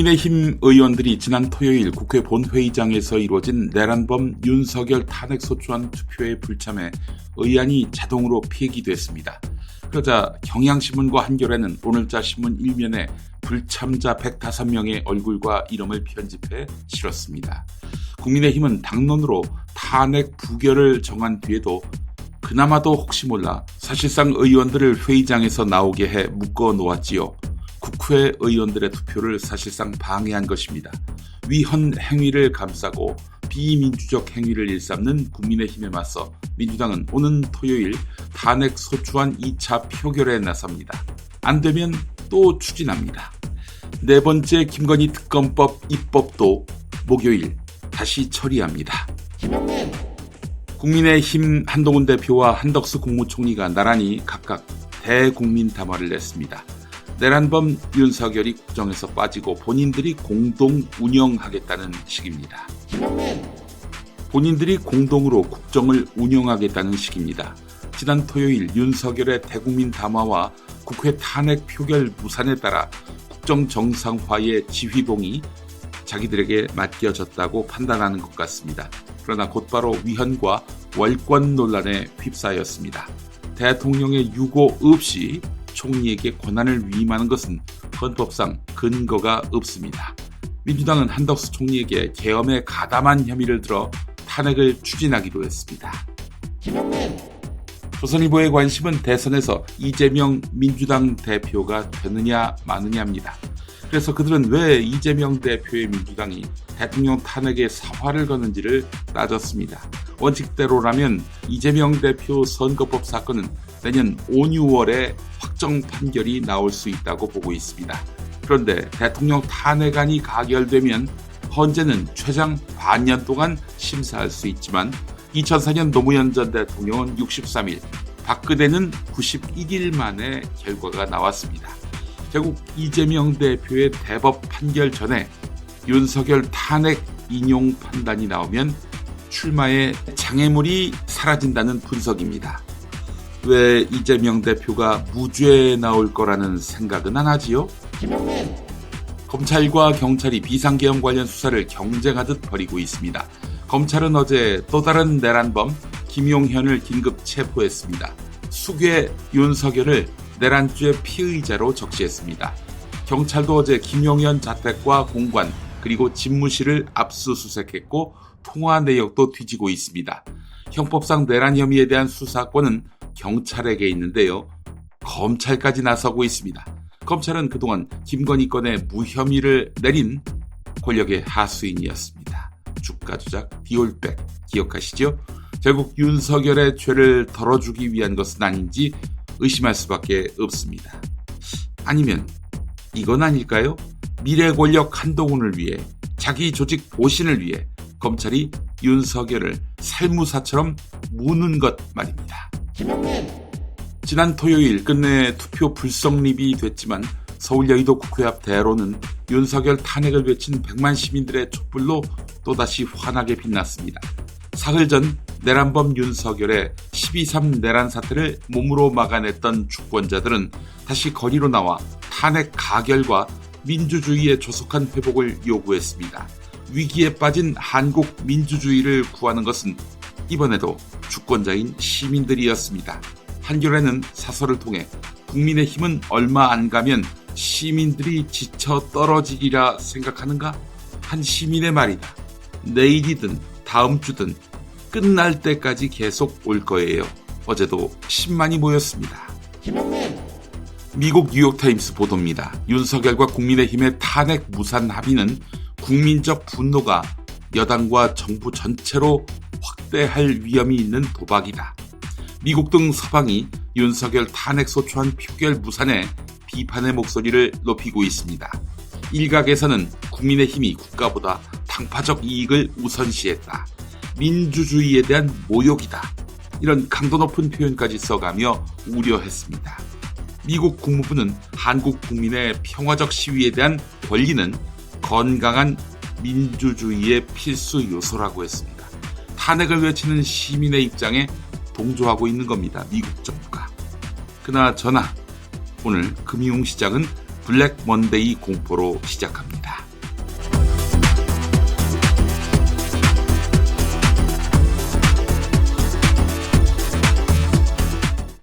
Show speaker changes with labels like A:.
A: 국민의힘 의원들이 지난 토요일 국회 본회의장에서 이루어진 내란범 윤석열 탄핵소추안 투표에 불참해 의안이 자동으로 폐기됐습니다. 그러자 경향신문과 한겨레는 오늘자 신문 일면에 불참자 105명의 얼굴과 이름을 편집해 실었습니다. 국민의힘은 당론으로 탄핵 부결을 정한 뒤에도 그나마도 혹시 몰라 사실상 의원들을 회의장에서 나오게 해 묶어 놓았지요. 국회 의원들의 투표를 사실상 방해한 것입니다. 위헌 행위를 감싸고 비민주적 행위를 일삼는 국민의힘에 맞서 민주당은 오는 토요일 탄핵 소추안 2차 표결에 나섭니다. 안 되면 또 추진합니다. 네 번째 김건희 특검법 입법도 목요일 다시 처리합니다. 국민의힘 한동훈 대표와 한덕수 국무총리가 나란히 각각 대국민 담화를 냈습니다. 내란범 윤석열이 국정에서 빠지고 본인들이 공동 운영하겠다는 식입니다. 본인들이 공동으로 국정을 운영하겠다는 식입니다. 지난 토요일 윤석열의 대국민 담화와 국회 탄핵 표결 무산에 따라 국정 정상화의 지휘봉이 자기들에게 맡겨졌다고 판단하는 것 같습니다. 그러나 곧바로 위헌과 월권 논란에 휩싸였습니다. 대통령의 유고 없이 총리에게 권한을 위임하는 것은 헌법상 근거가 없습니다. 민주당은 한덕수 총리에게 계엄에 가담한 혐의를 들어 탄핵을 추진하기로 했습니다. 조선일보의 관심은 대선에서 이재명 민주당 대표가 되느냐 마느냐입니다. 그래서 그들은 왜 이재명 대표의 민주당이 대통령 탄핵에 사활을 거는지를 따졌습니다. 원칙대로라면 이재명 대표 선거법 사건은 내년 5, 6월에 확정 판결이 나올 수 있다고 보고 있습니다. 그런데 대통령 탄핵안이 가결되면 헌재는 최장 반년 동안 심사할 수 있지만 2004년 노무현 전 대통령은 63일, 박근혜는 91일 만에 결과가 나왔습니다. 결국 이재명 대표의 대법 판결 전에 윤석열 탄핵 인용 판단이 나오면 출마의 장애물이 사라진다는 분석입니다. 왜 이재명 대표가 무죄에 나올 거라는 생각은 안 하지요? 검찰과 경찰이 비상계엄 관련 수사를 경쟁하듯 벌이고 있습니다. 검찰은 어제 또 다른 내란범 김용현을 긴급 체포했습니다. 수괴 윤석열을 내란죄 피의자로 적시했습니다. 경찰도 어제 김용현 자택과 공관 그리고 집무실을 압수수색했고 통화 내역도 뒤지고 있습니다. 형법상 내란 혐의에 대한 수사권은 경찰에게 있는데요. 검찰까지 나서고 있습니다. 검찰은 그동안 김건희 건에 무혐의를 내린 권력의 하수인이었습니다. 주가 조작, 디올백 기억하시죠? 결국 윤석열의 죄를 덜어주기 위한 것은 아닌지 의심할 수밖에 없습니다. 아니면 이건 아닐까요? 미래 권력 한동훈을 위해 자기 조직 보신을 위해 검찰이 윤석열을 살무사처럼 무는 것 말입니다. 지난 토요일 끝내 투표 불성립이 됐지만 서울 여의도 국회 앞 대로는 윤석열 탄핵을 외친 100만 시민들의 촛불로 또다시 환하게 빛났습니다. 사흘 전 내란범 윤석열의 12.3 내란 사태를 몸으로 막아냈던 주권자들은 다시 거리로 나와 탄핵 가결과 민주주의의 조속한 회복을 요구했습니다. 위기에 빠진 한국 민주주의를 구하는 것은 이번에도 주권자인 시민들이었습니다. 한겨레는 사설을 통해 국민의힘은 얼마 안 가면 시민들이 지쳐 떨어지리라 생각하는가? 한 시민의 말이다. 내일이든 다음 주든 끝날 때까지 계속 올 거예요. 어제도 10만이 모였습니다. 미국 뉴욕타임스 보도입니다. 윤석열과 국민의힘의 탄핵 무산 합의는 국민적 분노가 여당과 정부 전체로 확대할 위험이 있는 도박이다. 미국 등 서방이 윤석열 탄핵 소추안 표결 무산에 비판의 목소리를 높이고 있습니다. 일각에서는 국민의힘이 국가보다 당파적 이익을 우선시했다. 민주주의에 대한 모욕이다. 이런 강도 높은 표현까지 써가며 우려했습니다. 미국 국무부는 한국 국민의 평화적 시위에 대한 권리는 건강한 민주주의의 필수 요소라고 했습니다. 탄핵을 외치는 시민의 입장에 동조하고 있는 겁니다. 미국 정부가. 그나저나 오늘 금융시장은 블랙 먼데이 공포로 시작합니다.